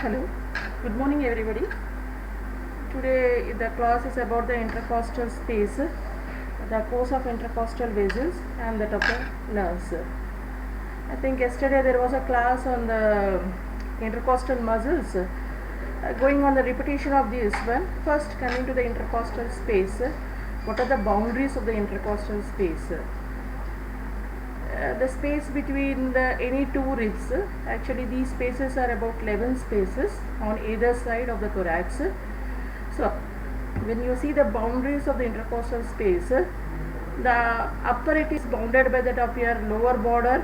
Hello, good morning everybody. Today the class is about the intercostal space, the course of intercostal vessels and that of the nerves. I think yesterday there was a class on the intercostal muscles. Going on the repetition of this one, first coming to the intercostal space, what are the boundaries of the intercostal space? The space between any two ribs, actually these spaces are about 11 spaces on either side of the thorax. So when you see the boundaries of the intercostal space, the upper it is bounded by that of your lower border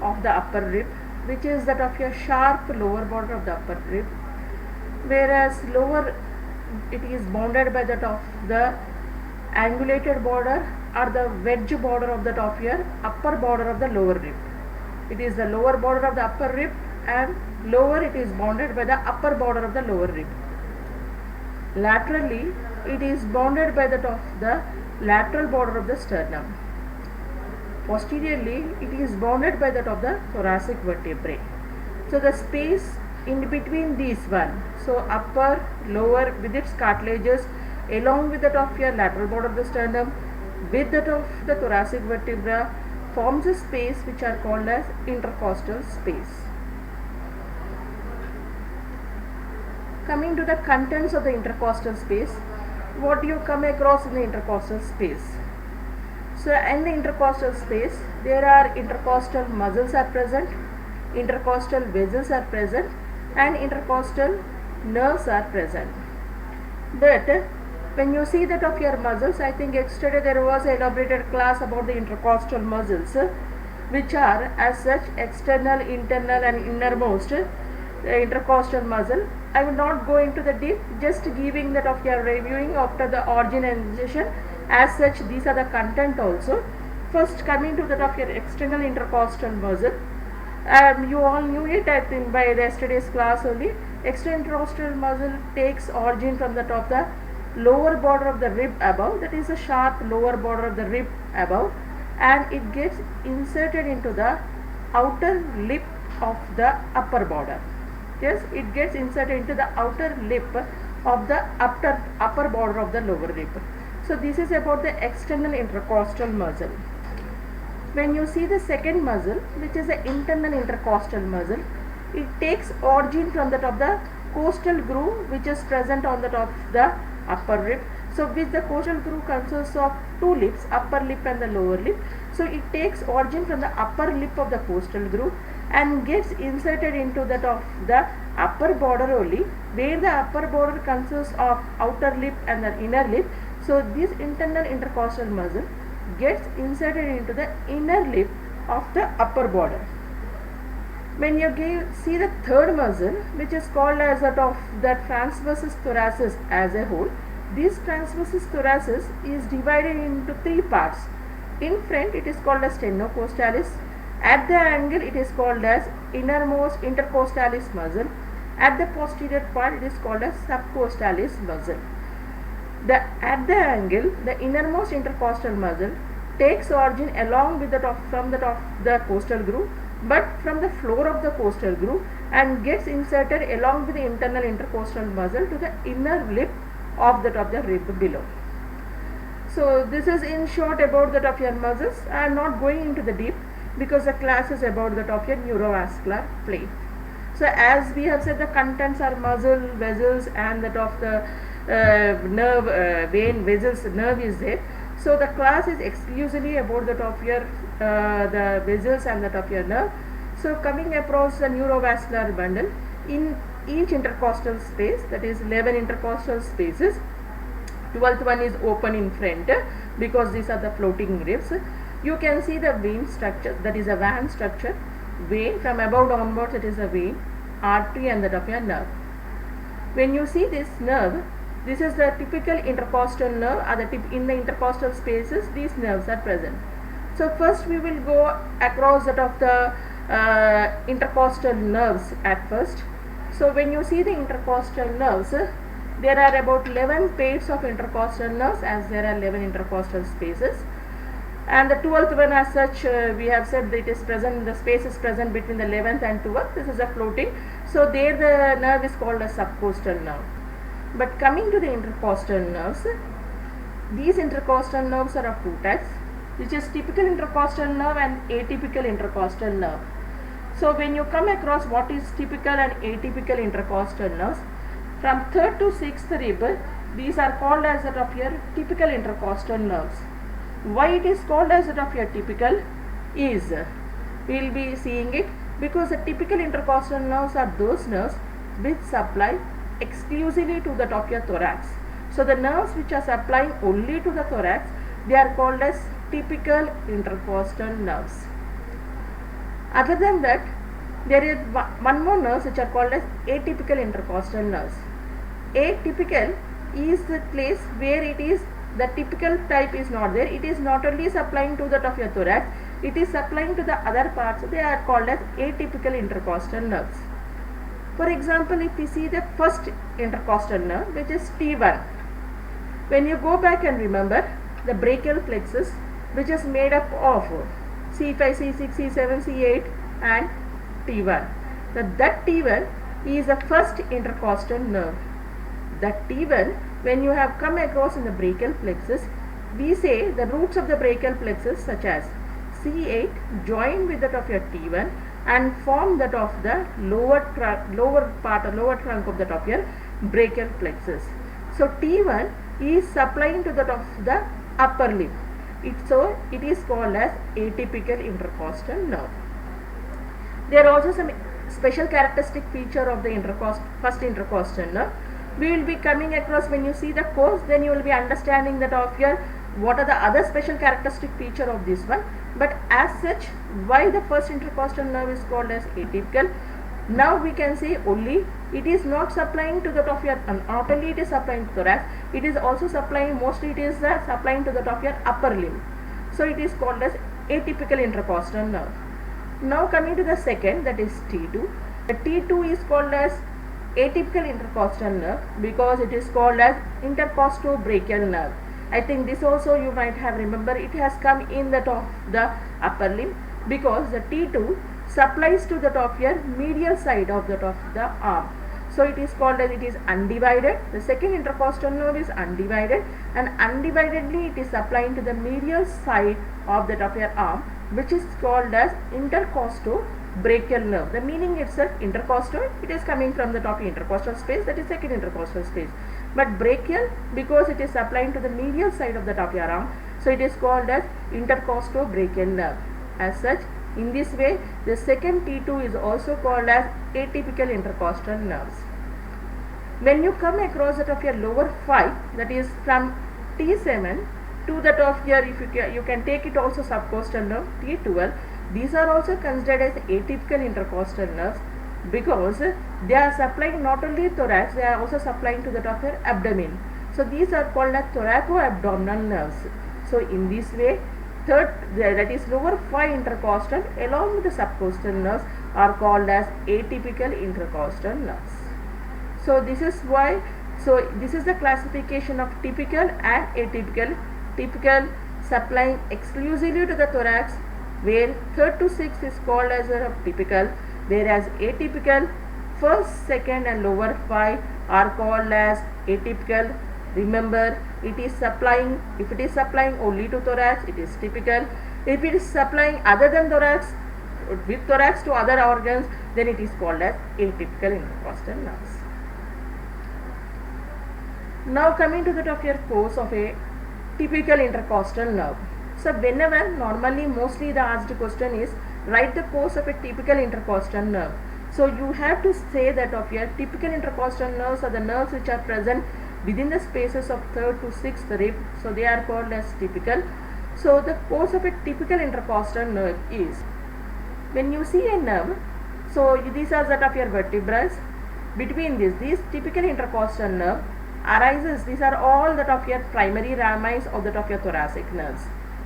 of the upper rib, which is that of your sharp lower border of the upper rib, whereas lower it is bounded by that of the angulated border or the wedge border of that of your upper border of the lower rib. It is the lower border of the upper rib, and lower it is bounded by the upper border of the lower rib. Laterally it is bounded by that of the lateral border of the sternum. Posteriorly it is bounded by that of the thoracic vertebrae. So the space in between these one, so upper, lower with its cartilages, along with that of your lateral border of the sternum, with that of the thoracic vertebra, forms a space which are called as intercostal space. Coming to the contents of the intercostal space, what do you come across in the intercostal space? So in the intercostal space, there are intercostal muscles are present, intercostal vessels are present, and intercostal nerves are present. But when you see that of your muscles, I think yesterday there was an elaborated class about the intercostal muscles, which are as such external, internal and innermost intercostal muscle. I will not go into the deep, just giving that of your reviewing after the origin and insertion. As such, these are the content also. First coming to that of your external intercostal muscle, you all knew it I think by yesterday's class only. External intercostal muscle takes origin from the top, the lower border of the rib above, that is the sharp lower border of the rib above, and it gets inserted into the outer lip of the upper border. Yes, it gets inserted into the outer lip of the upper border of the lower rib. So this is about the external intercostal muscle. When you see the second muscle, which is the internal intercostal muscle, it takes origin from the top of the costal groove, which is present on the top of the upper rib. So which the costal groove consists of two lips, upper lip and the lower lip. So it takes origin from the upper lip of the costal groove and gets inserted into that of the upper border only, where the upper border consists of outer lip and the inner lip. So this internal intercostal muscle gets inserted into the inner lip of the upper border. When you see the third muscle, which is called as that of the transversus thoracis as a whole, this transversus thoracis is divided into three parts. In front it is called as stenocostalis, at the angle it is called as innermost intercostalis muscle, at the posterior part it is called as subcostalis muscle. At the angle, the innermost intercostal muscle takes origin along with from the top of the costal groove, but from the floor of the costal groove, and gets inserted along with the internal intercostal muscle to the inner lip of the rib below. So this is in short about the of your muscles. I am not going into the deep because the class is about the of your neurovascular plane. So as we have said, the contents are muscle, vessels, and that of the nerve, vein, vessels, nerve is there. So the class is exclusively about that of your the vessels and that of your nerve. So coming across the neurovascular bundle, in each intercostal space, that is 11 intercostal spaces, 12th one is open in front because these are the floating ribs. You can see the vein structure, that is a van structure, vein from above downwards, it is a vein, artery and that of your nerve. When you see this nerve, this is the typical intercostal nerve, in the intercostal spaces these nerves are present. So first we will go across that of the intercostal nerves at first. So when you see the intercostal nerves, there are about 11 pairs of intercostal nerves, as there are 11 intercostal spaces. and the 12th one as such we have said that it is present, the space is present between the 11th and 12th. This is a floating, So there the nerve is called a subcostal nerve. But coming to the intercostal nerves, these intercostal nerves are of two types, which is typical intercostal nerve and atypical intercostal nerve. So when you come across what is typical and atypical intercostal nerves, from third to sixth rib, these are called as that of your typical intercostal nerves. Why it is called as that of your typical is, we will be seeing it, because the typical intercostal nerves are those nerves which supply exclusively to the top of your thorax. So the nerves which are supplying only to the thorax, they are called as typical intercostal nerves. Other than that, there is one more nerves which are called as atypical intercostal nerves. Atypical is the place where it is the typical type is not there. It is not only supplying to the top of your thorax, it is supplying to the other parts. They are called as atypical intercostal nerves. For example, if we see the first intercostal nerve, which is T1, when you go back and remember the brachial plexus, which is made up of C5, C6, C7, C8 and T1. So that T1 is the first intercostal nerve. That T1, when you have come across in the brachial plexus, we say the roots of the brachial plexus such as C8 join with that of your T1 and form that of the lower trunk of the top of your brachial plexus. So T1 is supplying to the top of the upper limb. So it is called as atypical intercostal nerve. There are also some special characteristic feature of the first intercostal nerve. We will be coming across when you see the course, then you will be understanding that of your what are the other special characteristic feature of this one. But as such, why the first intercostal nerve is called as atypical? Now we can say only it is not supplying to the top of your, not only it is supplying to thorax, it is also supplying, mostly it is supplying to the top of your upper limb. So it is called as atypical intercostal nerve. Now coming to the second, that is T2. The T2 is called as atypical intercostal nerve because it is called as intercostobrachial nerve. I think this also you might have remembered, it has come in the top of the upper limb because the T2 supplies to the top of your medial side of the top of the arm. So it is called as, it is undivided. The second intercostal nerve is undivided, and undividedly it is supplying to the medial side of the top of your arm, which is called as intercostobrachial nerve. The meaning itself, intercostal, it is coming from the top intercostal space, that is second intercostal space. But brachial, because it is supplying to the medial side of the top of your arm, so it is called as intercostobrachial nerve. As such, in this way, the second T2 is also called as atypical intercostal nerves. When you come across that of your lower 5, that is from T7 to that of your, if you can take it also subcostal nerve, T12, these are also considered as atypical intercostal nerves because they are supplying not only thorax, they are also supplying to the top of your abdomen. So these are called as thoracoabdominal nerves. So in this way, third, that is lower 5 intercostal along with the subcostal nerves are called as atypical intercostal nerves. So this is why, so this is the classification of typical and atypical. Typical supplying exclusively to the thorax, where third to sixth is called as a typical, whereas atypical, first, second and lower 5 are called as atypical. Remember, it is supplying, if it is supplying only to thorax, it is typical. If it is supplying other than thorax, with thorax to other organs, then it is called as atypical intercostal nerves. Now coming to the top of your course of a typical intercostal nerve. So whenever, normally mostly the asked question is, write the course of a typical intercostal nerve. So you have to say that of your typical intercostal nerves are the nerves which are present within the spaces of third to sixth rib. So they are called as typical. So the course of a typical intercostal nerve is, when you see a nerve, so these are that of your vertebrae. Between these typical intercostal nerve arises, these are all that of your primary rami of the top of your thoracic nerves.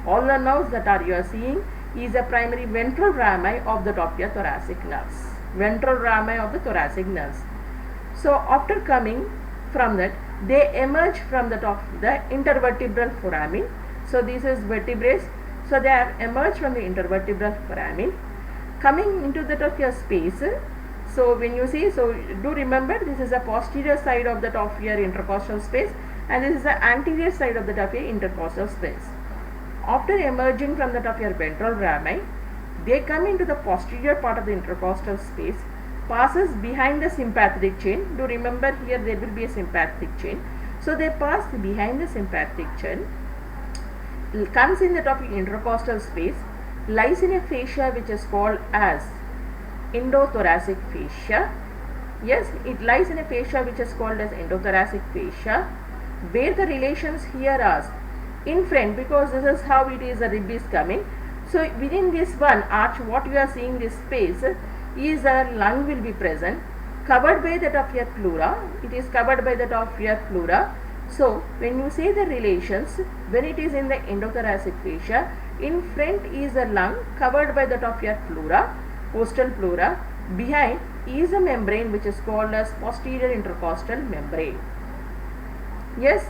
All the nerves that are you are seeing is a primary ventral rami of the top of your thoracic nerves. Ventral rami of the thoracic nerves. So after coming from that, they emerge from the top of the intervertebral foramen. So this is vertebrae. So they have emerged from the intervertebral foramen. Coming into the top of your space, So when you see, so do remember this is the posterior side of that of your intercostal space, and this is the anterior side of that of your intercostal space. After emerging from that of your ventral rami, they come into the posterior part of the intercostal space, passes behind the sympathetic chain. Do remember here there will be a sympathetic chain. So they pass behind the sympathetic chain, comes in the top of intercostal space, lies in a fascia which is called as endothoracic fascia. Yes, it lies in a fascia which is called as endothoracic fascia, where the relations here are in front, because this is how it is, a rib is coming. So within this one arch, what you are seeing this space is a lung will be present, covered by that of your pleura. It is covered by that of your pleura. So when you say the relations, when it is in the endothoracic fascia, in front is a lung covered by that of your pleura, costal pleura. Behind is a membrane which is called as posterior intercostal membrane. Yes,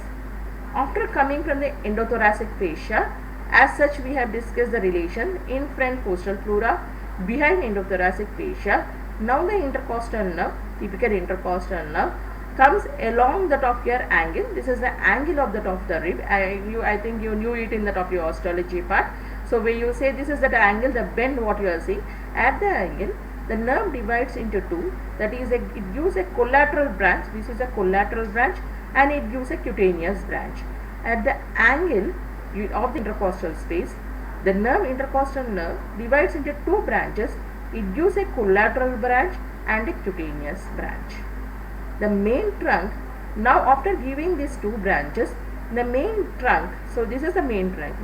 after coming from the endothoracic fascia, as such we have discussed the relation in front costal pleura, behind endothoracic fascia. Now the intercostal nerve, typical intercostal nerve, comes along that of your angle. This is the angle of that of the rib. I think you knew it in that of your osteology part. So when you say this is that angle, the bend what you are seeing, at the angle the nerve divides into two. That is, it gives a collateral branch. This is a collateral branch, and it gives a cutaneous branch. At the angle of the intercostal space, the nerve, intercostal nerve, divides into two branches. It gives a collateral branch and a cutaneous branch. The main trunk, now after giving these two branches, the main trunk, so this is the main trunk,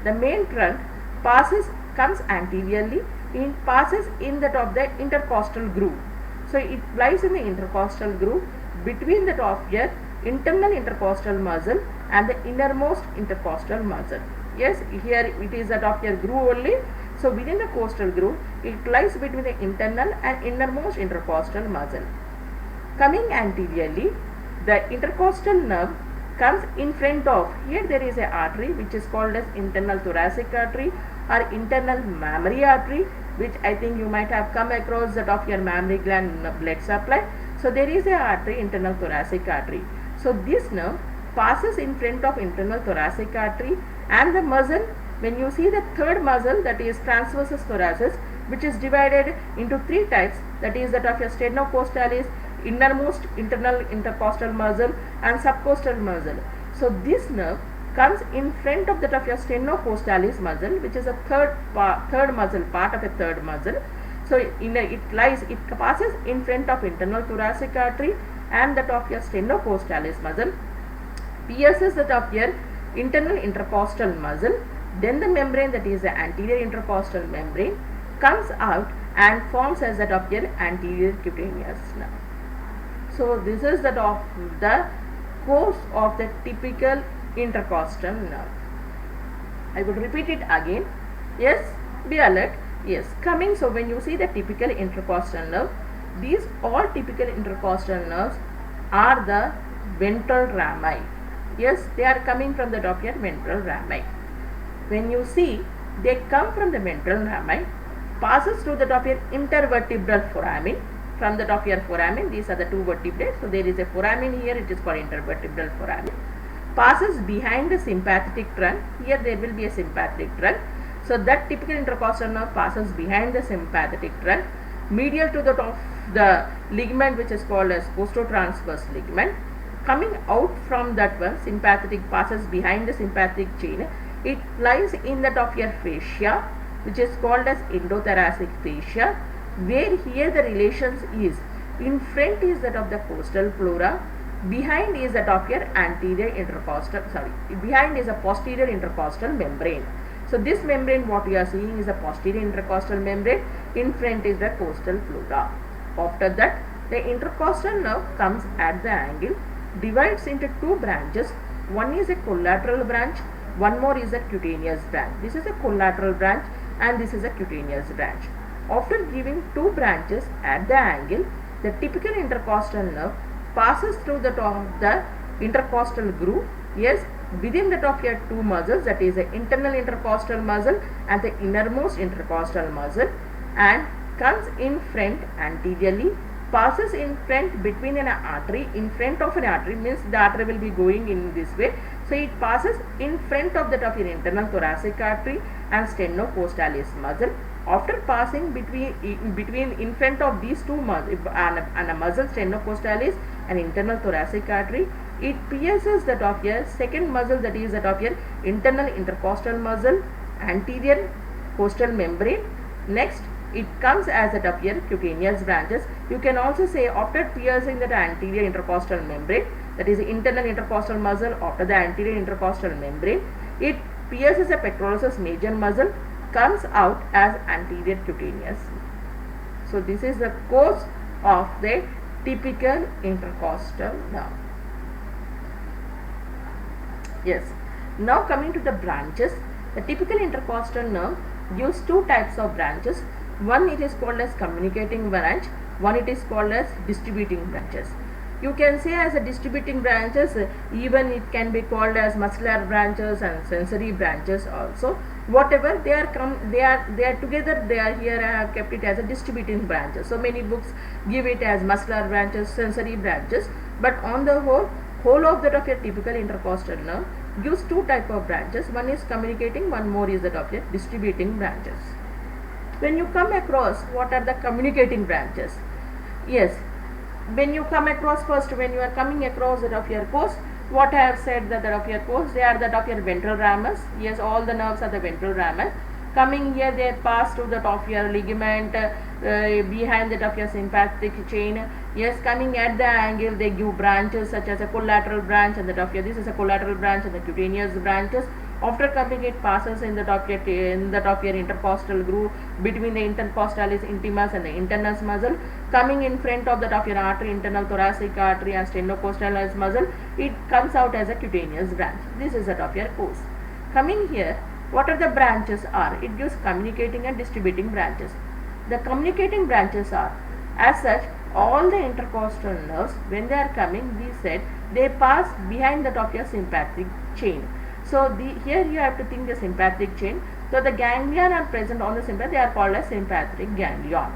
the main trunk comes anteriorly, it passes in that of the intercostal groove. So it lies in the intercostal groove between the top of your internal intercostal muscle and the innermost intercostal muscle. Yes, here it is that of your groove only. So within the costal groove, it lies between the internal and innermost intercostal muscle. Coming anteriorly, the intercostal nerve comes in front of, here there is a artery which is called as internal thoracic artery or internal mammary artery, which I think you might have come across that of your mammary gland blood supply. So there is a artery, internal thoracic artery. So this nerve passes in front of internal thoracic artery and the muscle. When you see the third muscle, that is transversus thoracis, which is divided into three types, that is that of your stenocostalis, innermost internal intercostal muscle and subcostal muscle. So this nerve comes in front of that of your stenocostalis muscle, which is a third muscle, part of a third muscle. So it passes in front of internal thoracic artery and that of your stenocostalis muscle, pierces that of your internal intercostal muscle. Then the membrane, that is the anterior intercostal membrane, comes out and forms as that of your anterior cutaneous nerve. So this is that of the course of the typical intercostal nerve. I would repeat it again. Yes, be alert. Yes, coming. So when you see the typical intercostal nerve, these all typical intercostal nerves are the ventral rami. Yes, they are coming from the top of your ventral rami. When you see, they come from the ventral rami, passes through the top of your intervertebral foramen. From the top of your foramen, these are the two vertebrae. So there is a foramen here, it is called intervertebral foramen. Passes behind the sympathetic trunk. Here there will be a sympathetic trunk. So that typical intercostal nerve passes behind the sympathetic trunk, medial to the top of the ligament which is called as costotransverse ligament. Coming out from that one, sympathetic passes behind the sympathetic chain. It lies in the top of your fascia, which is called as endothoracic fascia, where here the relations is, in front is that of the costal pleura, behind is that of your anterior intercostal, behind is a posterior intercostal membrane. So this membrane what we are seeing is a posterior intercostal membrane, in front is the costal pleura. After that, the intercostal nerve comes at the angle, divides into two branches. One is a collateral branch, one more is a cutaneous branch. This is a collateral branch and this is a cutaneous branch. After giving two branches at the angle, the typical intercostal nerve passes through the top of the intercostal groove. Yes, within the top of your two muscles, that is the internal intercostal muscle and the innermost intercostal muscle, and comes in front anteriorly, passes in front between an artery, in front of an artery, means the artery will be going in this way. So it passes in front of that of your internal thoracic artery and stenocostalis muscle. After passing between in front of these two muscles and a muscle, stenocostalis and internal thoracic artery, it pierces that of your second muscle, that is that of your internal intercostal muscle, anterior costal membrane. Next it comes as that of your cutaneous branches. You can also say after piercing that anterior intercostal membrane, that is internal intercostal muscle, after the anterior intercostal membrane, it pierces a pectoralis major muscle, comes out as anterior cutaneous. So this is the course of the typical intercostal nerve. Yes. Now coming to the branches, the typical intercostal nerve gives two types of branches. One it is called as communicating branch, one it is called as distributing branches. You can say as a distributing branches, even it can be called as muscular branches and sensory branches also. Whatever they are together, they are here. I have kept it as a distributing branches. So many books give it as muscular branches, sensory branches, but on the whole of that of your typical intercostal nerve gives two type of branches. One is communicating, one more is that of your distributing branches. When you come across what are the communicating branches? Yes, when you come across first, when you are coming across that of your course, what I have said that of your course, they are that of your ventral ramus. Yes, all the nerves are the ventral ramus. Coming here, they pass to the top of your ligament, behind that of your sympathetic chain. Yes, coming at the angle, they give branches such as a collateral branch and the top of your, this is a collateral branch and the cutaneous branches. After coming, it passes in the top of your intercostal groove between the intercostalis intimus and the internus muscle. Coming in front of the top of your artery, internal thoracic artery and stenocostalis muscle, it comes out as a cutaneous branch. This is the top of your course. Coming here, what are the branches are? It gives communicating and distributing branches. The communicating branches are, as such, all the intercostal nerves, when they are coming, we said they pass behind the top of your sympathetic chain. So here you have to think the sympathetic chain. So the ganglion are present on the sympathetic, they are called as sympathetic ganglion.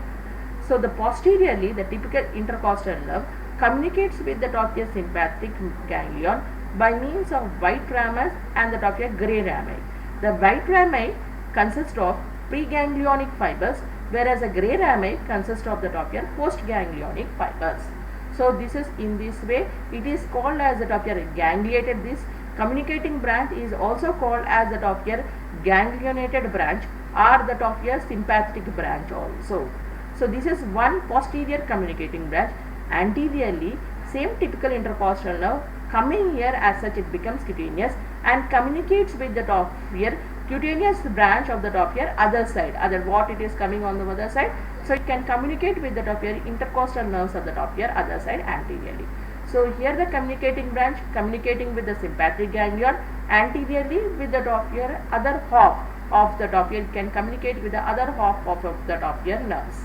So the posteriorly, the typical intercostal nerve communicates with the top of your sympathetic ganglion by means of white ramus and the top of your grey rami. The white rami consists of preganglionic fibers, whereas the grey rami consists of the top of your postganglionic fibers. So this is in this way, it is called as the top of your gangliated. This communicating branch is also called as the top of your ganglionated branch or the top of your sympathetic branch also. So this is one posterior communicating branch. Anteriorly, same typical intercostal nerve coming here, as such it becomes cutaneous and communicates with the top of your cutaneous branch of the top of your other side, what it is coming on the other side. So it can communicate with the top of your intercostal nerves of the top of your other side anteriorly. So here the communicating branch communicating with the sympathetic ganglion, anteriorly with the top of your other half of the top of your, can communicate with the other half of the top of your nerves.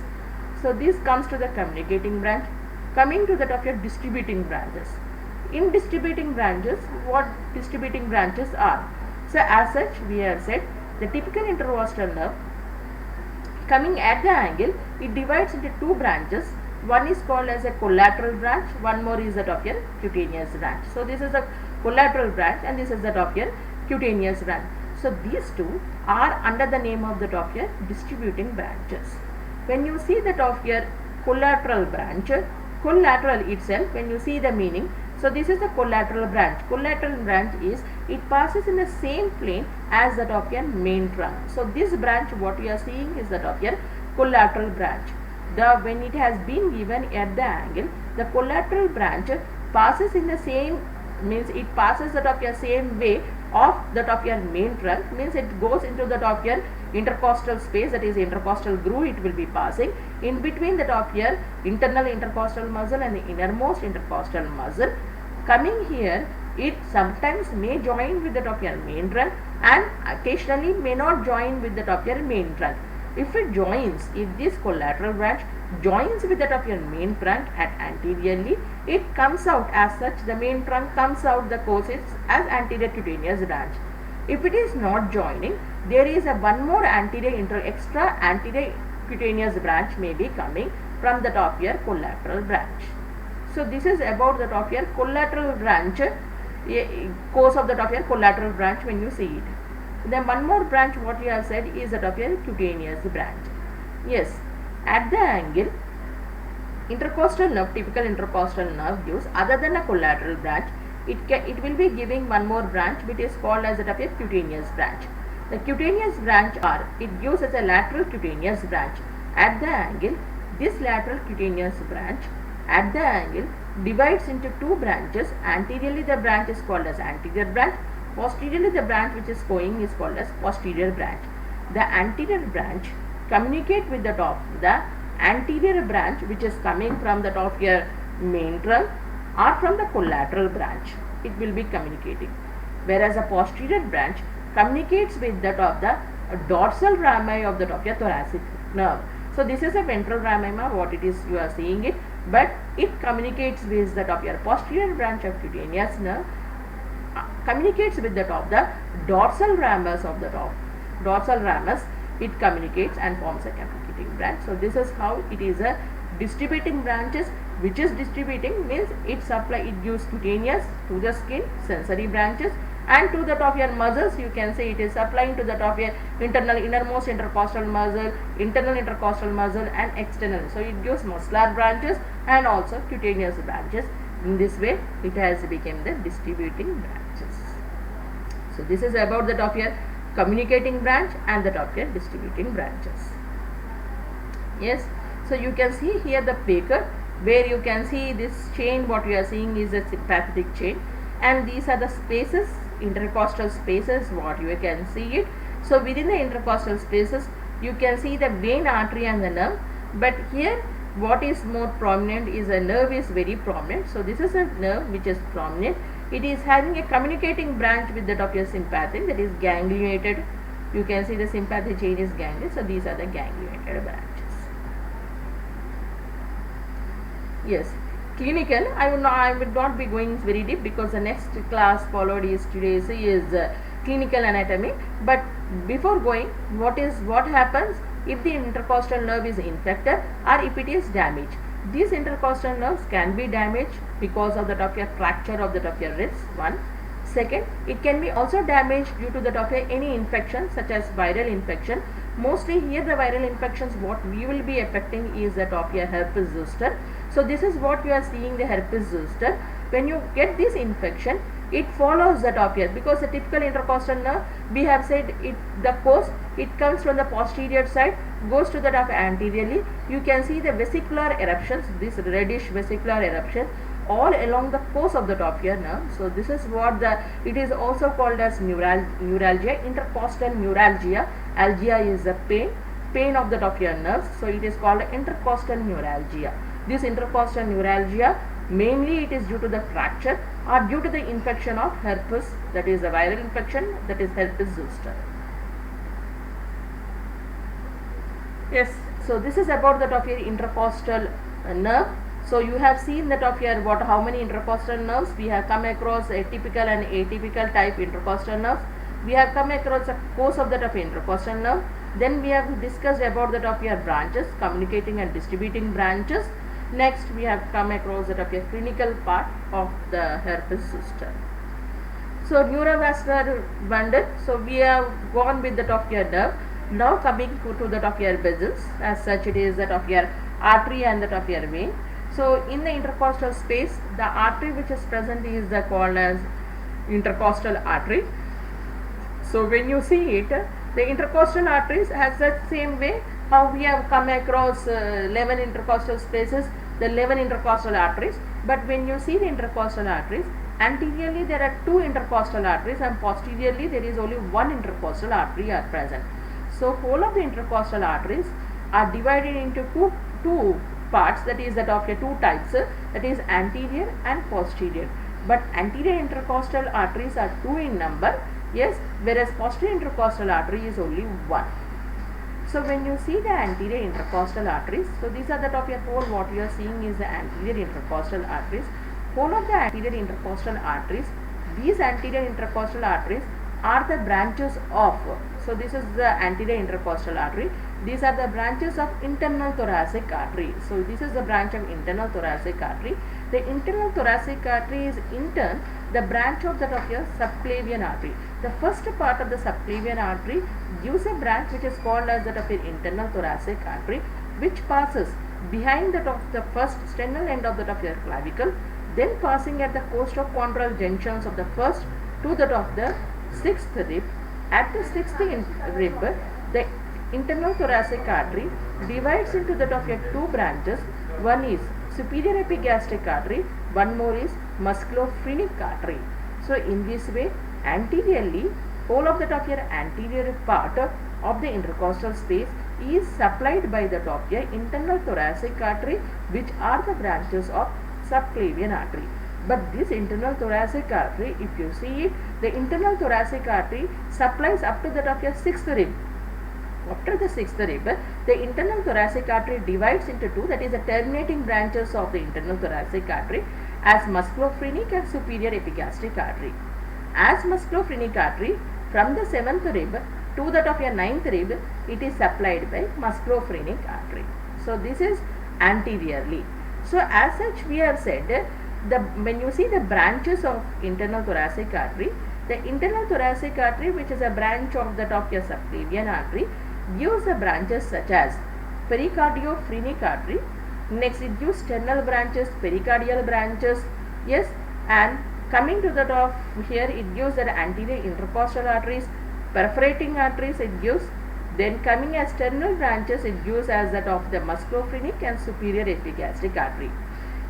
So this comes to the communicating branch. Coming to the top of your distributing branches. In distributing branches, what distributing branches are? So as such, we have said the typical intercostal nerve coming at the angle, it divides into two branches. One is called as a collateral branch, one more is the top of your cutaneous branch. So this is a collateral branch and this is the top of your cutaneous branch. So these two are under the name of the top of your distributing branches. When you see the top of your collateral branch, collateral itself, when you see the meaning, so this is the collateral branch. Collateral branch is, it passes in the same plane as the top of your main trunk. So this branch, what you are seeing is the top of your collateral branch. When it has been given at the angle, the collateral branch passes in the same, means it passes the top of your same way of the top of your main trunk, means it goes into the top of your intercostal space, that is intercostal groove, it will be passing in between the top of your internal intercostal muscle and the innermost intercostal muscle. Coming here, it sometimes may join with the top of your main trunk and occasionally may not join with the top of your main trunk. If it joins, if this collateral branch joins with the top of your main trunk at anteriorly, it comes out as such, the main trunk comes out, the course is as anterior cutaneous branch. If it is not joining, there is a one more extra anterior cutaneous branch may be coming from the top your collateral branch. So this is about the top your collateral branch, course of the top your collateral branch when you see it. Then one more branch what you have said is the top your cutaneous branch. Yes, at the angle intercostal nerve, typical intercostal nerve gives other than a collateral branch, it will be giving one more branch which is called as the top your cutaneous branch. The cutaneous branch it gives as a lateral cutaneous branch. At the angle, this lateral cutaneous branch at the angle divides into two branches. Anteriorly the branch is called as anterior branch. Posteriorly the branch which is going is called as posterior branch. The anterior branch communicate with the top, the anterior branch which is coming from the top of your main trunk or from the collateral branch, it will be communicating. Whereas a posterior branch communicates with the top, the dorsal rami of the top of your thoracic nerve. So this is a ventral ramima, what it is you are seeing it, but it communicates with the top of your posterior branch of cutaneous nerve, communicates with the top, the dorsal ramus of the top, dorsal ramus, it communicates and forms a communicating branch. So this is how it is a distributing branches, which is distributing means it gives cutaneous to the skin, sensory branches, and to the top of your muscles you can say it is supplying to the top of your innermost intercostal muscle, internal intercostal muscle and external. So it gives muscular branches and also cutaneous branches. In this way it has become the distributing branches. So this is about the top of your communicating branch and the top of your distributing branches. Yes, so you can see here the figure where you can see this chain, what we are seeing is a sympathetic chain, and these are the spaces, intercostal spaces, what you can see it. So within the intercostal spaces you can see the vein, artery and the nerve, but here what is more prominent is a nerve is very prominent. So this is a nerve which is prominent. It is having a communicating branch with the top of your sympathetic, that is ganglionited. You can see the sympathetic chain is ganglion. So these are the ganglionited branches. Yes, clinical, I would not be going very deep because the next class followed is today's is clinical anatomy. But before going, what happens if the intercostal nerve is infected or if it is damaged? These intercostal nerves can be damaged because of the top of your fracture of the top of your ribs. One. Second, it can be also damaged due to the top of any infection such as viral infection. Mostly here the viral infections what we will be affecting is the top of your herpes zoster. So this is what you are seeing, the herpes zoster. When you get this infection, it follows the top here because the typical intercostal nerve, we have said it, the course, it comes from the posterior side, goes to the top anteriorly. You can see the vesicular eruptions, this reddish vesicular eruption all along the course of the top here nerve. So this is what it is also called as neuralgia, intercostal neuralgia. Algia is the pain of the top here nerves. So it is called intercostal neuralgia. This intercostal neuralgia mainly it is due to the fracture or due to the infection of herpes, that is a viral infection, that is herpes zoster. Yes, so this is about the top of your intercostal nerve. So you have seen that of your how many intercostal nerves we have come across, a typical and atypical type intercostal nerves. We have come across a course of that of intercostal nerve. Then we have discussed about that of your branches, communicating and distributing branches. Next we have come across that of your clinical part of the herpes zoster. So neurovascular bundle. So we have gone with that of your nerve. Now coming to the top of your vessels, as such it is that of your artery and that of your vein. So in the intercostal space, the artery which is present is called as intercostal artery. So when you see it, the intercostal arteries has that same way how we have come across 11 intercostal spaces, the 11 intercostal arteries. But when you see the intercostal arteries, anteriorly there are 2 intercostal arteries and posteriorly there is only 1 intercostal artery are present. So whole of the intercostal arteries are divided into two parts, that is that of your 2 types, that is anterior and posterior. But anterior intercostal arteries are 2 in number, yes, whereas posterior intercostal artery is only 1. So when you see the anterior intercostal arteries, so these are the top of your whole, what you are seeing is the anterior intercostal arteries. Whole of the anterior intercostal arteries, these anterior intercostal arteries are the branches of, so this is the anterior intercostal artery. These are the branches of internal thoracic artery. So this is the branch of internal thoracic artery. The internal thoracic artery is in turn the branch of that of your subclavian artery. The first part of the subclavian artery gives a branch which is called as that of your internal thoracic artery, which passes behind that of the first sternal end of that of your clavicle, then passing at the costochondral junctions of the first to that of the sixth rib. At the sixth rib, the internal thoracic artery divides into that of your two branches. One is superior epigastric artery, one more is musculophrenic artery. So in this way, anteriorly, whole of that of your anterior part of the intercostal space is supplied by the of your internal thoracic artery, which are the branches of subclavian artery. But this internal thoracic artery, if you see it, the internal thoracic artery supplies up to that of your sixth rib. After the sixth rib, the internal thoracic artery divides into two, that is the terminating branches of the internal thoracic artery, as musculophrenic and superior epigastric artery. As musculophrenic artery, from the seventh rib to that of your ninth rib, it is supplied by musculophrenic artery. So this is anteriorly. So as such, we have said, when you see the branches of internal thoracic artery, the internal thoracic artery, which is a branch of that of your subclavian artery, gives the branches such as pericardiophenic artery. Next, it gives sternal branches, pericardial branches, yes, and coming to that of here, it gives the anterior intercostal arteries, perforating arteries it gives. Then coming as sternal branches, it gives as that of the musculophrenic and superior epigastric artery.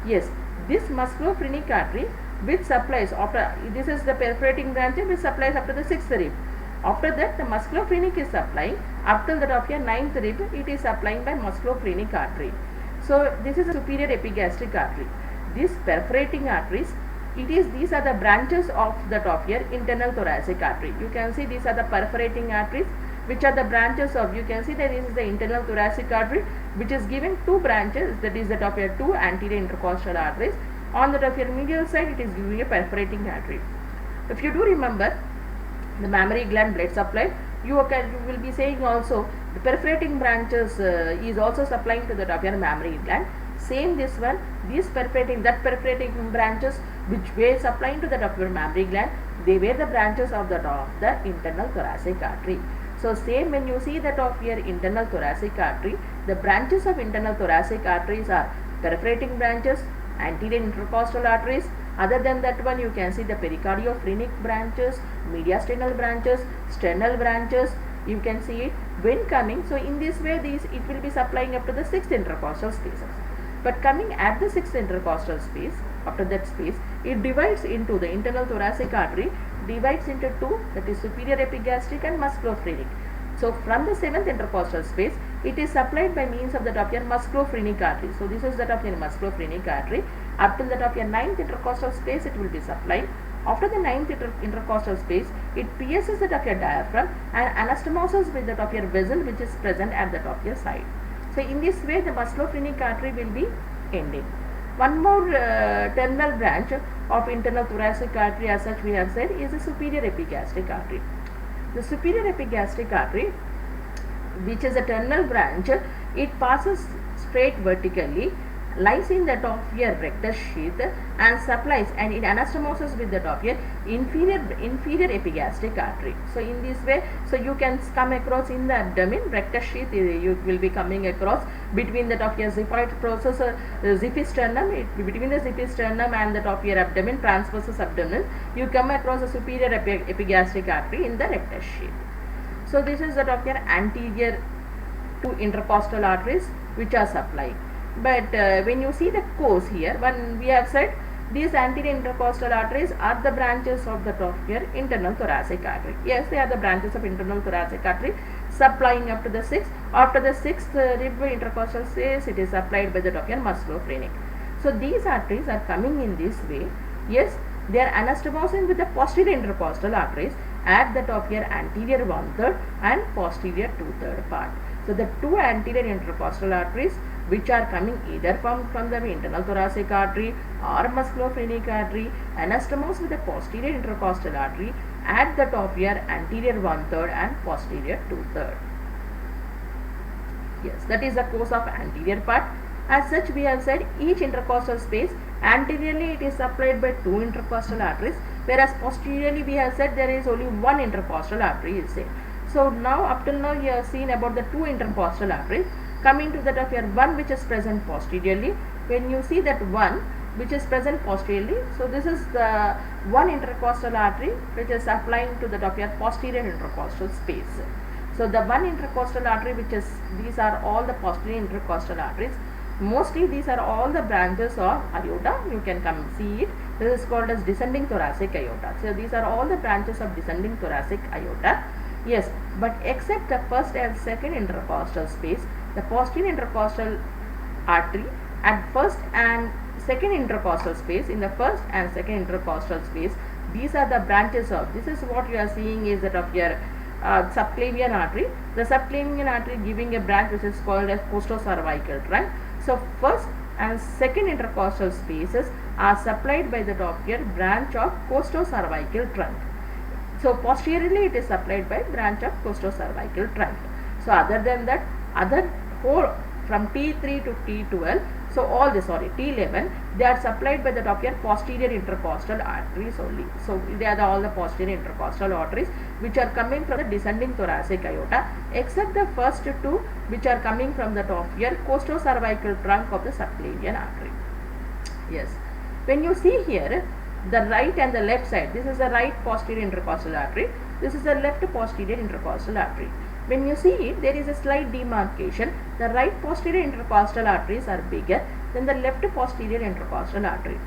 Yes, this musculophrenic artery which supplies after, this is the perforating branch which supplies up to the sixth rib. After that, the musculophrenic is supplying up till that of your ninth rib, it is supplying by musculophrenic artery. So this is a superior epigastric artery. These perforating arteries, these are the branches of that of your internal thoracic artery. You can see these are the perforating arteries, which are the branches of, you can see that this is the internal thoracic artery, which is given two branches, that is that of your two anterior intercostal arteries. On that of your medial side, it is giving a perforating artery. If you do remember the mammary gland blood supply, you will be saying also the perforating branches is also supplying to the of your mammary gland. Same this one, these perforating branches which were supplying to the of your mammary gland, they were the branches of the internal thoracic artery. So same when you see that of your internal thoracic artery, the branches of internal thoracic arteries are perforating branches, anterior intercostal arteries. Other than that one, you can see the pericardiophenic branches, mediastinal branches, sternal branches. You can see it when coming. So in this way, it will be supplying up to the sixth intercostal spaces. But coming at the sixth intercostal space, after that space, it divides into the internal thoracic artery, divides into two, that is superior epigastric and musculophrenic. So from the seventh intercostal space, it is supplied by means of that of your musculophrenic artery. So this is that of your musculophrenic artery. Up till that of your ninth intercostal space, it will be supplied. After the ninth intercostal space, it pierces that of your diaphragm and anastomoses with that of your vessel, which is present at the top of your side. So in this way, the musculophrenic artery will be ending. One more terminal branch of internal thoracic artery, as such we have said, is the superior epigastric artery. The superior epigastric artery, which is a terminal branch, it passes straight vertically, lies in the top of your rectus sheath and supplies, and it anastomoses with the top of your inferior epigastric artery. So in this way, so you can come across in the abdomen, rectus sheath, you will be coming across between the top of your xiphoid process, xiphisternum, between the xiphisternum and the top of your abdomen, transversus abdomen, you come across a superior epigastric artery in the rectus sheath. So this is the top of your anterior two intercostal arteries which are supplying. But when you see the course here, when we have said these anterior intercostal arteries are the branches of the top of your internal thoracic artery. Yes, they are the branches of internal thoracic artery supplying up to the sixth. After the sixth rib intercostal space, it is supplied by the top of your musculophrenic. So these arteries are coming in this way. Yes, they are anastomosing with the posterior intercostal arteries at the top of your anterior 1/3 and posterior 2/3 part. So the two anterior intercostal arteries which are coming either from the internal thoracic artery or musculophrenic artery, anastomose with the posterior intercostal artery at the top of your anterior 1/3 and posterior 2/3. Yes, that is the course of anterior part. As such, we have said each intercostal space, anteriorly it is supplied by two intercostal arteries, whereas posteriorly we have said there is only one intercostal artery is there. So now up till now you have seen about the two intercostal arteries. Coming to that of your one which is present posteriorly, when you see that one which is present posteriorly, so this is the one intercostal artery which is supplying to the of your posterior intercostal space. So the one intercostal artery which is, these are all the posterior intercostal arteries. Mostly these are all the branches of aorta. You can come see it. This is called as descending thoracic aorta. So these are all the branches of descending thoracic aorta. Yes, but except the first and second intercostal space, the posterior intercostal artery at first and second intercostal space, in the first and second intercostal space, these are the branches of, this is what you are seeing is that of your subclavian artery. The subclavian artery giving a branch which is called as costocervical trunk. So first and second intercostal spaces are supplied by the doppler branch of costocervical trunk. So posteriorly it is supplied by branch of costocervical trunk. So other than that, other whole from T3 to T12, so all this, T11, they are supplied by the doppler posterior intercostal arteries only. So they are all the posterior intercostal arteries which are coming from the descending thoracic aorta, except the first two which are coming from the doppler costocervical trunk of the subclavian artery. Yes, when you see here the right and the left side, this is the right posterior intercostal artery, this is the left posterior intercostal artery. When you see it, there is a slight demarcation. The right posterior intercostal arteries are bigger than the left posterior intercostal artery.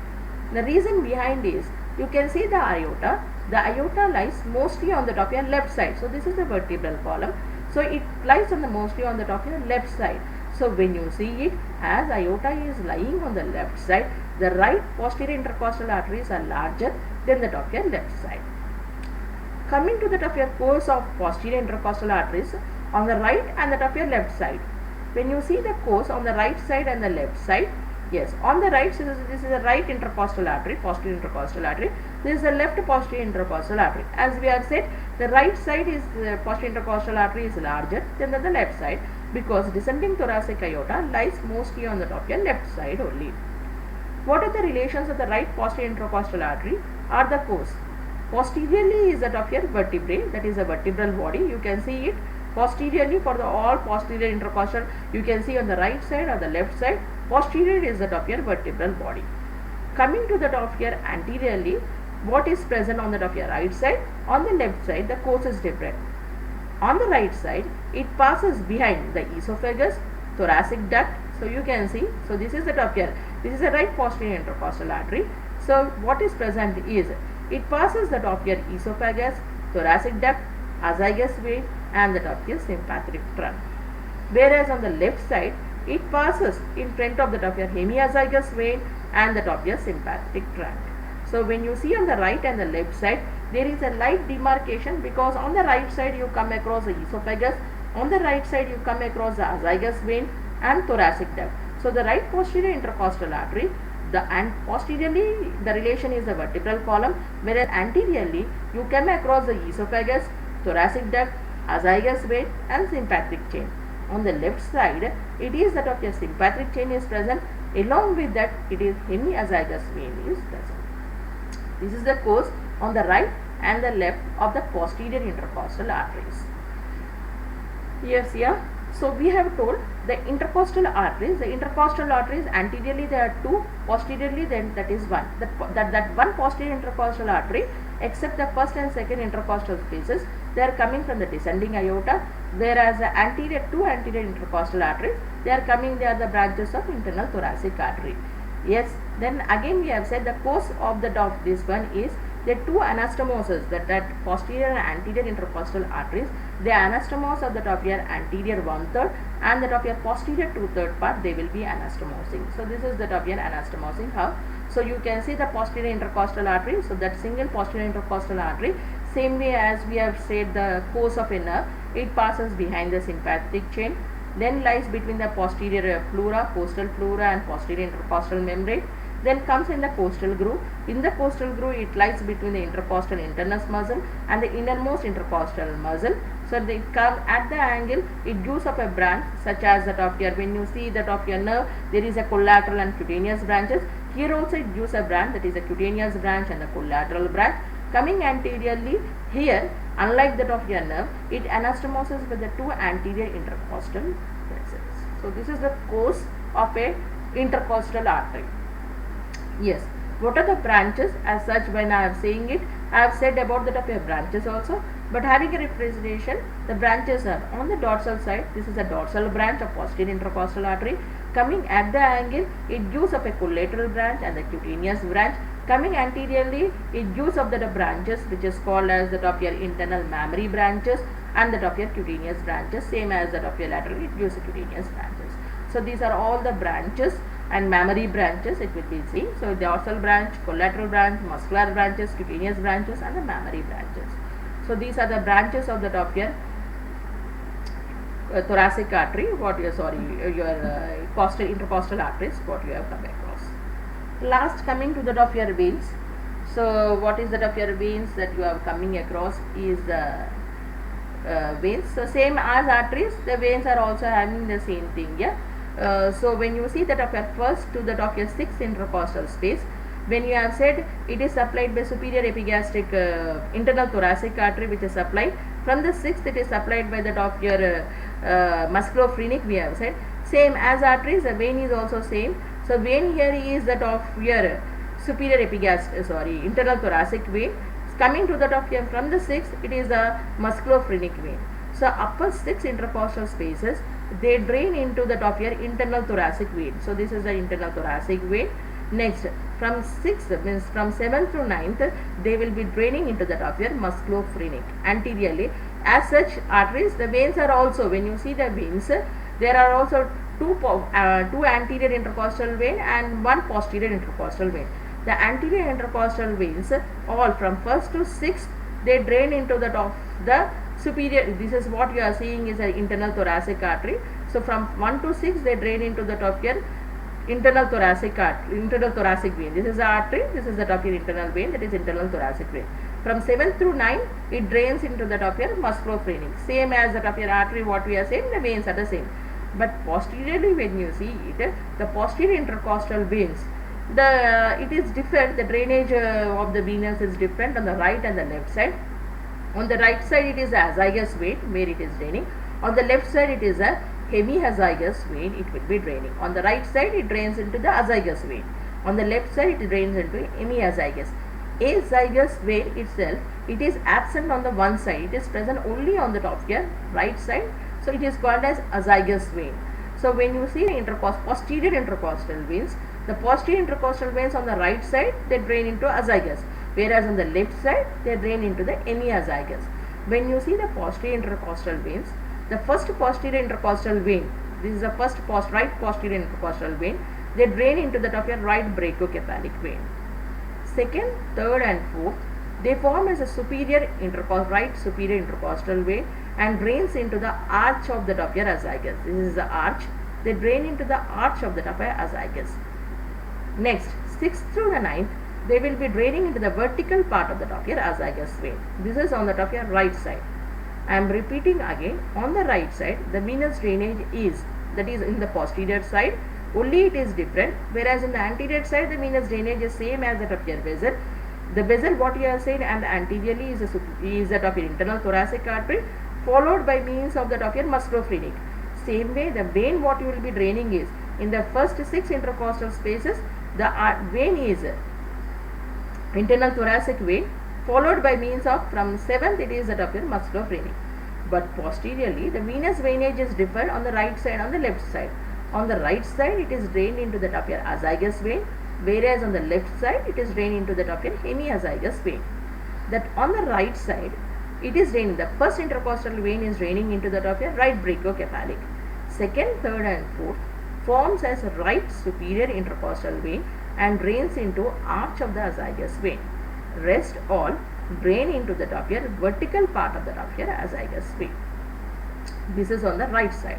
The reason behind is, you can see the aorta. The aorta lies mostly on the top your left side. So this is the vertebral column. So it lies on the mostly on the top your left side. So when you see it, as aorta is lying on the left side, the right posterior intercostal arteries are larger than the top your left side. Coming to the top your course of posterior intercostal arteries on the right and the top your left side. When you see the course on the right side and the left side, yes, on the right, so this is the right intercostal artery, posterior intercostal artery. This is the left posterior intercostal artery. As we have said, the right side is the posterior intercostal artery is larger than the left side, because descending thoracic aorta lies mostly on the top your left side only. What are the relations of the right posterior intercostal artery? Are the course. Posteriorly is that of your vertebrae, that is a vertebral body. You can see it posteriorly for the all posterior intercostal. You can see on the right side or the left side. Posterior is that of your vertebral body. Coming to the top here anteriorly, what is present on the top of your right side? On the left side, the course is different. On the right side, it passes behind the esophagus, thoracic duct. So you can see. So this is the top here. This is the right posterior intercostal artery. So what is present is, it passes the top your esophagus, thoracic duct, azygous vein and the top your sympathetic trunk. Whereas on the left side, it passes in front of the top your hemiazygous vein and the top your sympathetic trunk. So when you see on the right and the left side, there is a light demarcation, because on the right side you come across the esophagus, on the right side you come across the azygous vein and thoracic duct. So the right posterior intercostal artery, and posteriorly the relation is the vertebral column, whereas anteriorly you come across the esophagus, thoracic duct, azygous vein and sympathetic chain. On the left side, it is that of your sympathetic chain is present, along with that it is hemiazygous vein is present. This is the course on the right and the left of the posterior intercostal arteries. Yes, yeah. So we have told the intercostal arteries. The intercostal arteries, anteriorly there are two, posteriorly then that is one. That one posterior intercostal artery, except the first and second intercostal spaces, they are coming from the descending aorta, whereas the anterior two anterior intercostal arteries, they are the branches of internal thoracic artery. Yes, then again we have said the course of this one is the two anastomoses, that posterior and anterior intercostal arteries, the anastomose of the top here anterior 1/3 and the top here posterior 2/3 part, they will be anastomosing. So this is the top here anastomosing. How? So you can see the posterior intercostal artery. So that single posterior intercostal artery, same way as we have said the course of a nerve, it passes behind the sympathetic chain, then lies between the posterior pleura, costal pleura and posterior intercostal membrane. Then comes in the costal groove. In the costal groove, it lies between the intercostal internus muscle and the innermost intercostal muscle. So they come at the angle, it gives up a branch such as that of your, when you see that of your nerve, there is a collateral and cutaneous branches. Here also it gives a branch, that is a cutaneous branch and a collateral branch. Coming anteriorly, here unlike that of your nerve, it anastomoses with the two anterior intercostal vessels. So this is the course of a intercostal artery. Yes, what are the branches? As such, when I am saying it, I have said about that of your branches also, but having a representation, the branches are on the dorsal side. This is a dorsal branch of posterior intercostal artery. Coming at the angle, it gives up a collateral branch and the cutaneous branch. Coming anteriorly, it gives up the branches which is called as that of your internal mammary branches and that of your cutaneous branches, same as that of your lateral, it gives the cutaneous branches. So these are all the branches and mammary branches it will be seen. So dorsal branch, collateral branch, muscular branches, cutaneous branches and the mammary branches. So these are the branches of the of your thoracic artery, what you intercostal arteries, what you have come across. Last, coming to that of your veins. So what is that of your veins that you have coming across is the veins. So same as arteries, the veins are also having the same thing. Yeah. So when you see that of your first to that of your sixth intercostal space, when you have said it is supplied by superior epigastric internal thoracic artery, which is supplied from the sixth, it is supplied by that of your musculophrenic, we have said. Same as arteries, the vein is also same. So vein here is that of your superior epigastric, internal thoracic vein. Coming to that of your from the sixth, it is the musculophrenic vein. So upper six intercostal spaces, they drain into that of your internal thoracic vein. So this is the internal thoracic vein. Next, from 6th, means from 7th to 9th, they will be draining into that of your musculophrenic anteriorly. As such, arteries, the veins are also, when you see the veins, there are also two anterior intercostal vein and one posterior intercostal vein. The anterior intercostal veins, all from 1st to 6th, they drain into that of the superior. This is what you are seeing is an internal thoracic artery. So from 1 to 6, they drain into that of your internal thoracic vein. This is the artery, this is the of your internal vein, that is internal thoracic vein. From 7th through 9th, it drains into that of your musculophrenic. Same as that of your artery, what we are saying, the veins are the same. But posteriorly, when you see it, the posterior intercostal veins, it is different. The drainage of the venous is different on the right and the left side. On the right side, it is the azygous vein where it is draining. On the left side, it is a hemiazygous vein, it will be draining. On the right side, it drains into the azygous vein. On the left side, it drains into hemiazygous. Azygous vein itself, it is absent on the one side, it is present only on the top here, right side. So it is called as azygous vein. So when you see the posterior intercostal veins, the posterior intercostal veins on the right side, they drain into azygous, whereas on the left side, they drain into the hemiazygous. When you see the posterior intercostal veins, the first posterior intercostal vein, this is the first right posterior intercostal vein, they drain into that of your right brachiocephalic vein. Second, third and fourth, they form as a right superior intercostal vein and drains into the arch of the of your azygous. This is the arch. They drain into the arch of the of your azygous. Next, 6th through the 9th, they will be draining into the vertical part of the of your azygous vein. This is on the of your right side. I am repeating again, on the right side, the venous drainage is, that is in the posterior side, only it is different, whereas in the anterior side, the venous drainage is same as that of your vessel. The vessel, what you have said, and anteriorly is that of your internal thoracic artery, followed by means of that of your musculophrenic. Same way, the vein what you will be draining is, in the first 6 intercostal spaces, the vein is internal thoracic vein, followed by means of, from 7th, it is that of your musculophrenic. But posteriorly, the venous drainage is different on the right side, on the left side. On the right side, it is drained into that of your azygous vein, whereas on the left side, it is drained into that of your hemiazygous vein. That on the right side, it is draining, the first intercostal vein is draining into that of your right brachiocephalic. Second, third and fourth forms as right superior intercostal vein and drains into arch of the azygous vein. Rest all drain into the of your vertical part of the of your azygous vein. This is on the right side.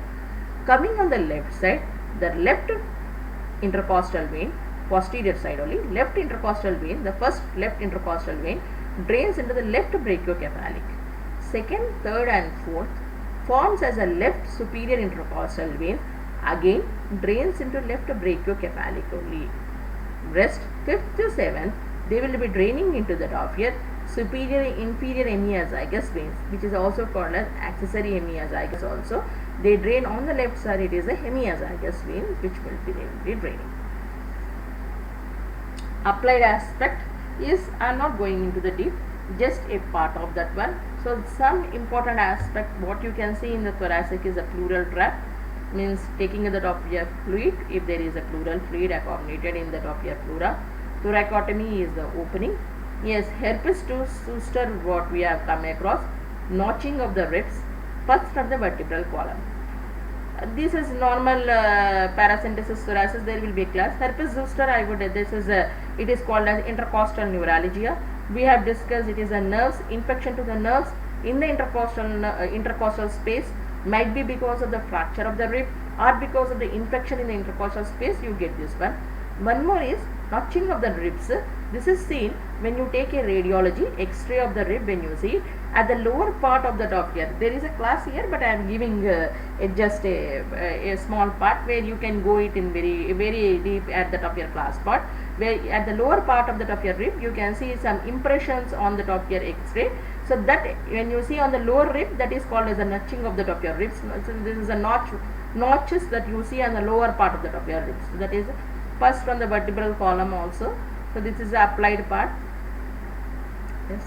Coming on the left side, the left intercostal vein, posterior side only, left intercostal vein, the first left intercostal vein drains into the left brachiocephalic. second, third and fourth forms as a left superior intercostal vein, again drains into left brachiocephalic only. Rest 5th to 7th, they will be draining into the of your superior and inferior hemiazygous veins, which is also called as accessory hemiazygous also. They drain on the left side, it is a hemiazygous vein which will be draining. Applied aspect is, I am not going into the deep, just a part of that one. So some important aspect what you can see in the thoracic is a pleural trap, means taking the top of your fluid, if there is a pleural fluid accommodated in the top of your pleura. Thoracotomy is the opening. Yes, herpes zoster what we have come across, notching of the ribs, pus from the vertebral column. This is normal paracentesis thoracis, there will be a class. Herpes zoster, it is called as intercostal neuralgia. We have discussed it is a nerves, infection to the nerves in the intercostal space, might be because of the fracture of the rib or because of the infection in the intercostal space, you get this one. One more is notching of the ribs. This is seen when you take a radiology x-ray of the rib. When you see at the lower part of the top here, there is a class here, but I am giving just a small part where you can go it in very deep at the top of your class part, where at the lower part of the top of your rib you can see some impressions on the top of your x-ray. So that when you see on the lower rib, that is called as a notching of the top of your ribs. So this is a notches that you see on the lower part of the top of your ribs. So that is pus from the vertebral column also. So this is the applied part. Yes,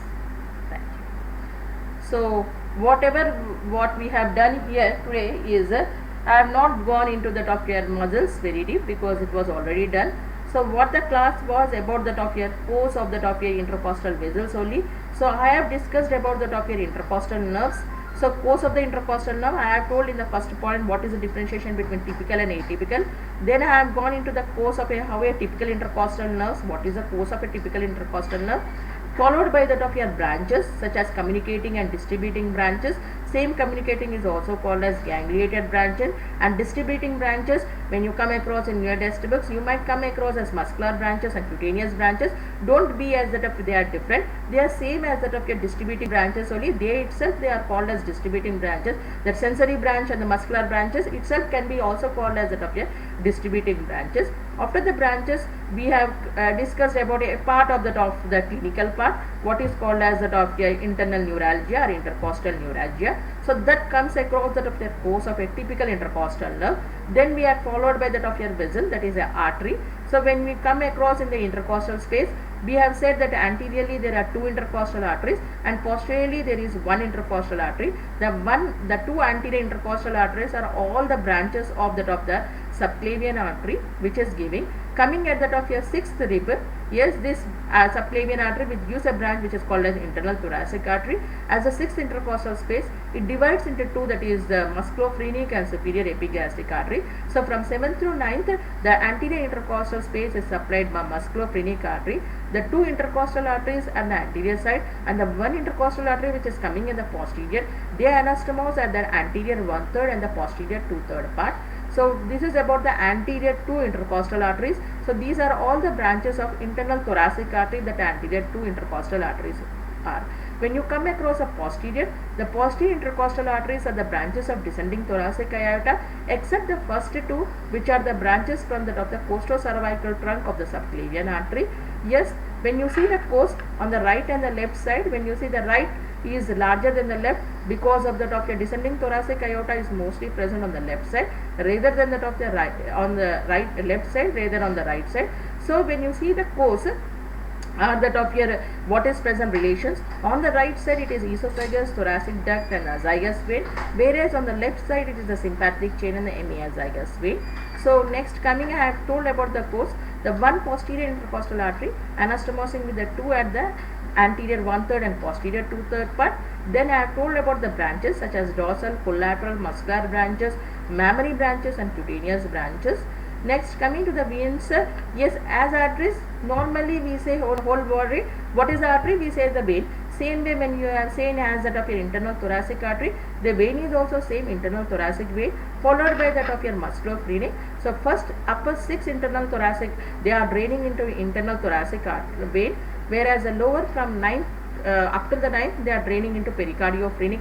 thank you. So what we have done here today is I have not gone into the top of your muscles very deep because it was already done. So what the class was about the top of your course of the top of your intercostal vessels only. So I have discussed about the top of your intercostal nerves. So course of the intercostal nerve, I have told in the first point what is the differentiation between typical and atypical. Then I have gone into the course of how a typical intercostal nerves, what is the course of a typical intercostal nerve, followed by that of your branches such as communicating and distributing branches. Same communicating is also called as gangliated branches, and distributing branches when you come across in your textbooks you might come across as muscular branches and cutaneous branches. Don't be as that of they are different, they are same as that of your distributing branches only. They itself they are called as distributing branches. That sensory branch and the muscular branches itself can be also called as that of your distributing branches. After the branches we have discussed about a part of the clinical part, what is called as the of your internal neuralgia or intercostal neuralgia. So that comes across that of the course of a typical intercostal nerve. Then we are followed by that of your vessel, that is a artery. So when we come across in the intercostal space, we have said that anteriorly there are two intercostal arteries and posteriorly there is one intercostal artery. The two anterior intercostal arteries are all the branches of that of the subclavian artery which is giving. Coming at that of your sixth rib, yes, this subclavian artery which gives a branch which is called as internal thoracic artery. As the sixth intercostal space, it divides into two, that is the musculophrenic and superior epigastric artery. So from 7th through 9th, the anterior intercostal space is supplied by musculophrenic artery. The two intercostal arteries on the anterior side and the one intercostal artery which is coming in the posterior, they are anastomosed at the anterior 1/3 and the posterior 2/3 part. So this is about the anterior two intercostal arteries. So these are all the branches of internal thoracic artery that anterior two intercostal arteries are. When you come across a posterior, the posterior intercostal arteries are the branches of descending thoracic aorta, except the first two which are the branches from the costocervical trunk of the subclavian artery. Yes, when you see the coast on the right and the left side, when you see the right is larger than the left because of that of your descending thoracic aorta is mostly present on the left side rather than that of the right on the left side rather on the right side. So when you see the course that of your what is present relations, on the right side it is esophagus, thoracic duct and azygous vein, whereas on the left side it is the sympathetic chain and the hemiazygous vein. So next coming, I have told about the course, the one posterior intercostal artery anastomosing with the two at the anterior 1/3 and posterior 2/3 part. Then I have told about the branches such as dorsal, collateral, muscular branches, mammary branches and cutaneous branches. Next coming to the veins, yes, as arteries normally we say whole body. What is the artery? We say the vein. Same way when you are saying as that of your internal thoracic artery, the vein is also same internal thoracic vein followed by that of your musculophrenic. So first upper 6 internal thoracic they are draining into internal thoracic vein, whereas the lower from 9th up till the time they are draining into pericardiophenic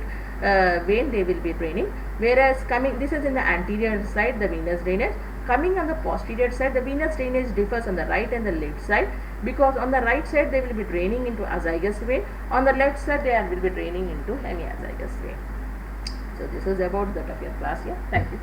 vein, they will be draining. Whereas coming, this is in the anterior side, the venous drainage. Coming on the posterior side, the venous drainage differs on the right and the left side, because on the right side they will be draining into azygous vein, on the left side they will be draining into hemiazygous vein. So this is about that of your class here. Thank you.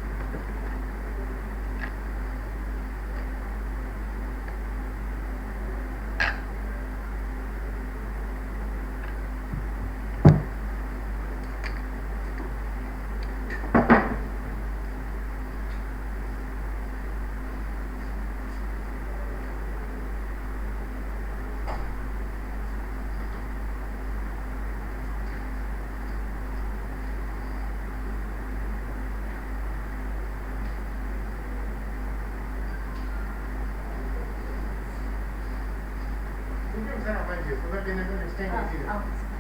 Sir, next time